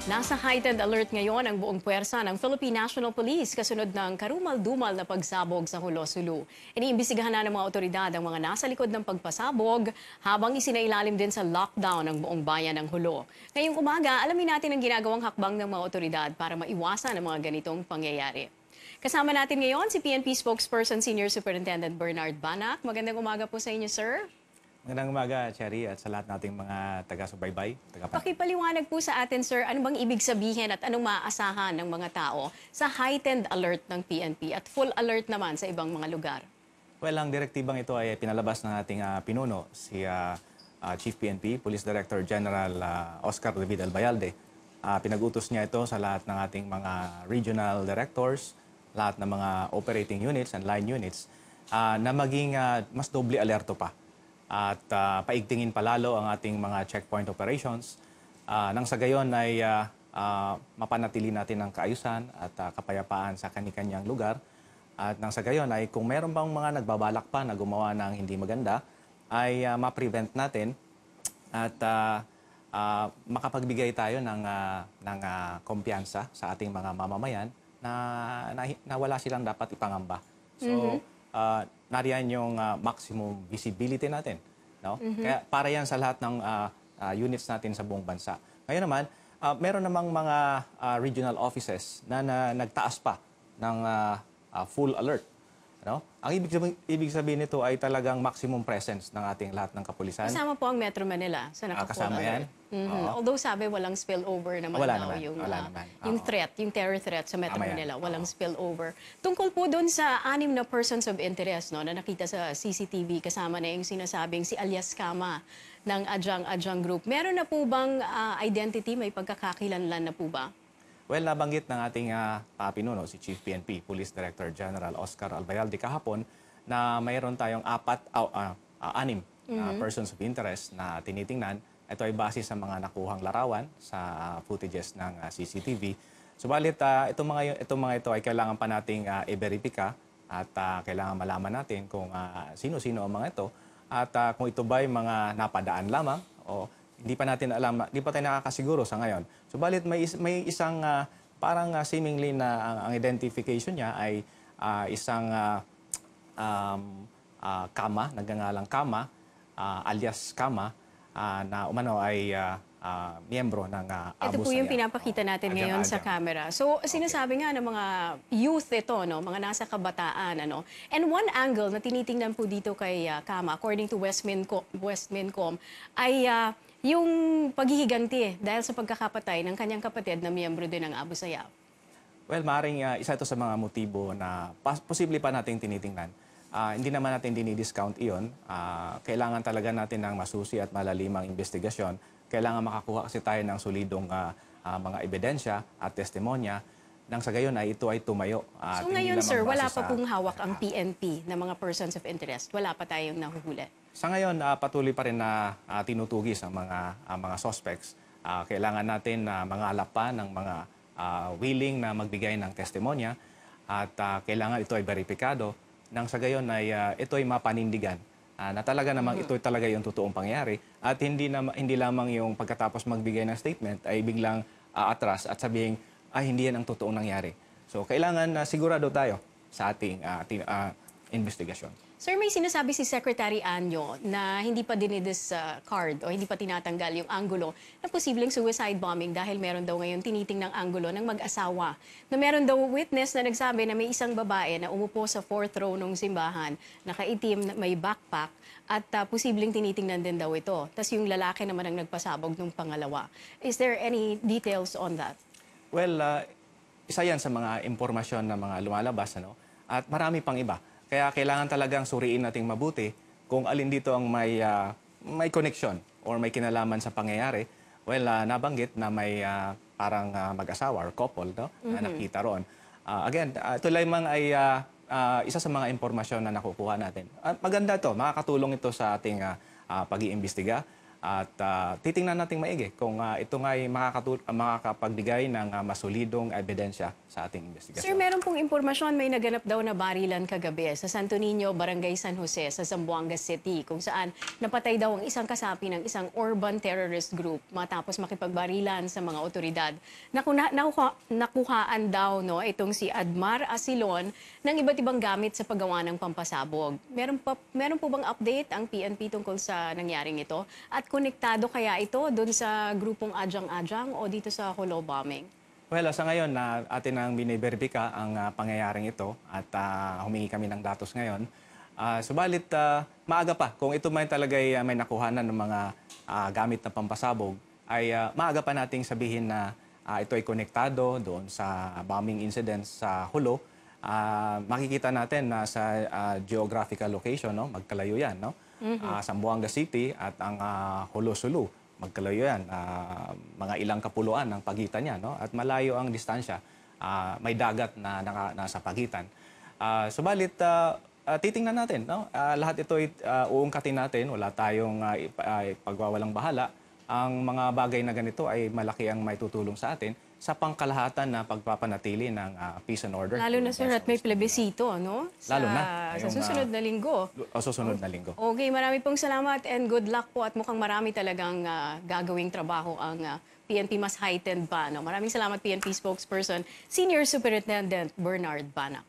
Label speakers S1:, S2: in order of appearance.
S1: Nasa heightened alert ngayon ang buong puwersa ng Philippine National Police kasunod ng karumal-dumal na pagsabog sa Hulo, Sulu. Iniimbestigahan na ng mga otoridad ang mga nasa likod ng pagpasabog habang isinailalim din sa lockdown ang buong bayan ng Hulo. Ngayong umaga, alamin natin ang ginagawang hakbang ng mga otoridad para maiwasan ang mga ganitong pangyayari. Kasama natin ngayon si PNP spokesperson Senior Superintendent Bernard Banac. Magandang umaga po sa inyo, sir.
S2: Magandang umaga, Cherry, at sa lahat nating mga taga-subaybay.
S1: Pakipaliwanag po sa atin, sir, ano bang ibig sabihin at anong maaasahan ng mga tao sa heightened alert ng PNP at full alert naman sa ibang mga lugar?
S2: Well, ang direktibang ito ay pinalabas ng ating pinuno, si Chief PNP, Police Director General Oscar David Albayalde. Pinag-utos niya ito sa lahat ng ating mga regional directors, lahat ng mga operating units and line units, na maging mas doble alerto pa. At paigtingin palalo ang ating mga checkpoint operations nang sa gayon ay mapanatili natin ang kaayusan at kapayapaan sa kani-kanyang lugar. At nang sa gayon ay kung mayroon bang mga nagbabalak pa na gumawa ng hindi maganda ay ma-prevent natin at makapagbigay tayo ng kumpiyansa sa ating mga mamamayan na wala silang dapat ipangamba. So, nariyan yung maximum visibility natin. No? Kaya para yan sa lahat ng units natin sa buong bansa. Ngayon naman, meron namang mga regional offices na nagtaas pa ng full alert. No? Ang ibig sabihin nito ay talagang maximum presence ng ating lahat ng kapulisan.
S1: Kasama po ang Metro Manila sa naka-full
S2: kasama
S1: alert.
S2: yan.
S1: Although sabi walang spillover naman
S2: Wala
S1: daw
S2: naman,
S1: yung threat, yung terror threat sa Metro
S2: Tama yan.
S1: Manila, walang spillover. Tungkol po doon sa 6 na persons of interest no, na nakita sa CCTV, kasama na yung sinasabing si alias Kama ng Adyang Group. Meron na po bang identity, may pagkakakilanlan na po ba?
S2: Well, nabanggit ng ating pinuno, si Chief PNP, Police Director General Oscar Albayalde kahapon, na mayroon tayong 6 persons of interest na tinitingnan. Ito ay base sa mga nakuhang larawan sa footages ng CCTV. Subalit, itong mga ito ay kailangan pa nating i-verifika at kailangan malaman natin kung sino-sino ang mga ito at kung ito ba ay mga napadaan lamang o hindi pa natin alam, hindi pa tayo nakakasiguro sa ngayon. Subalit may isang parang seemingly na ang identification niya ay isang Kama, nagngangalang Kama, alias Kama, na umano ay miyembro ng Abu
S1: Ito po yung pinapakita natin ngayon sa camera. So, sinasabi nga ng mga youth ito, no, mga nasa kabataan. Ano? And one angle na tinitingnan po dito kay Kama, according to Westmincom, ay yung paghihiganti dahil sa pagkakapatay ng kanyang kapatid na miyembro din ng Abu Sayyaf.
S2: Well, maaaring isa ito sa mga motibo na posible pa nating tinitingnan. Hindi naman natin dinidiscount iyon. Kailangan talaga natin ng masusi at malalimang investigasyon. Kailangan makakuha kasi tayo ng solidong mga ebidensya at testimonya nang sa gayon ay ito ay tumayo.
S1: So ngayon, sir, wala pa pong hawak ang PNP na mga persons of interest? Wala pa tayong nahuhuli?
S2: Sa ngayon, patuloy pa rin na tinutugis ang mga suspects. Kailangan natin na mangalap pa ng mga willing na magbigay ng testimonya at kailangan ito ay beripikado. Nang sa gayon ay ito ay mapanindigan na talaga namang ito ay talaga yung totoong pangyayari at hindi lamang yung pagkatapos magbigay ng statement ay biglang atras at sabihin ay hindi yan ang totoong nangyari. So kailangan sigurado tayo sa ating investigasyon.
S1: Sir, may sinasabi si Secretary Anyo na hindi pa dinidiscard o hindi pa tinatanggal yung anggulo na posibleng suicide bombing dahil meron daw ngayon tinitingnang anggulo ng mag-asawa. Na meron daw witness na nagsabi na may isang babae na umupo sa 4th row ng simbahan, nakaitim, may backpack at posibleng tinitingnan din daw ito. Tapos yung lalaki naman ang nagpasabog ng pangalawa. Is there any details on that?
S2: Well, isa yan sa mga impormasyon na mga lumalabas, ano? At marami pang iba. Kaya kailangan talagang suriin nating mabuti kung alin dito ang may connection or may kinalaman sa pangyayari. Well, nabanggit na may parang mag-asawa or couple, no? Na nakita roon. Again, ito lamang ay isa sa mga impormasyon na nakukuha natin. Maganda ito, makakatulong ito sa ating pag-iimbestiga. At titingnan natin maigi kung ito nga ay makakapagbigay ng masolidong ebidensya sa ating investigasyon.
S1: Sir, meron pong impormasyon may naganap daw na barilan kagabi sa Santo Niño, Barangay San Jose sa Zamboanga City kung saan napatay daw ang isang kasapi ng isang urban terrorist group matapos makipagbarilan sa mga otoridad. Nakuhaan daw itong si Admar Asilon ng iba't ibang gamit sa paggawa ng pampasabog. Meron po bang update ang PNP tungkol sa nangyaring ito? At konektado kaya ito doon sa grupong Adyang-Adyang o dito sa Hulo bombing?
S2: Well, sa ngayon, atin ang biniberbika ang pangyayaring ito at humingi kami ng datos ngayon. Subalit, maaga pa. Kung ito may talaga may nakuhanan ng mga gamit na pampasabog, ay maaga pa nating sabihin na ito ay konektado doon sa bombing incidents sa Hulo. Makikita natin na sa geographical location, magkalayo yan, Zamboanga City at ang Hulo Sulu. Magkalayo yan, mga ilang kapuluan ang pagitan niya, at malayo ang distansya. May dagat na nasa pagitan. Subalit, titingnan natin. Lahat ito ay uungkatin natin. Wala tayong pagwawalang bahala. Ang mga bagay na ganito ay malaki ang may tutulong sa atin sa pangkalahatan na pagpapanatili ng peace and order.
S1: Lalo na, sir, at may plebisito,
S2: Lalo na.
S1: Sa susunod na linggo.
S2: Susunod na linggo.
S1: Okay, marami pong salamat and good luck po at mukhang marami talagang gagawing trabaho ang PNP mas heightened pa. Maraming salamat, PNP spokesperson, Senior Superintendent Bernard Banak.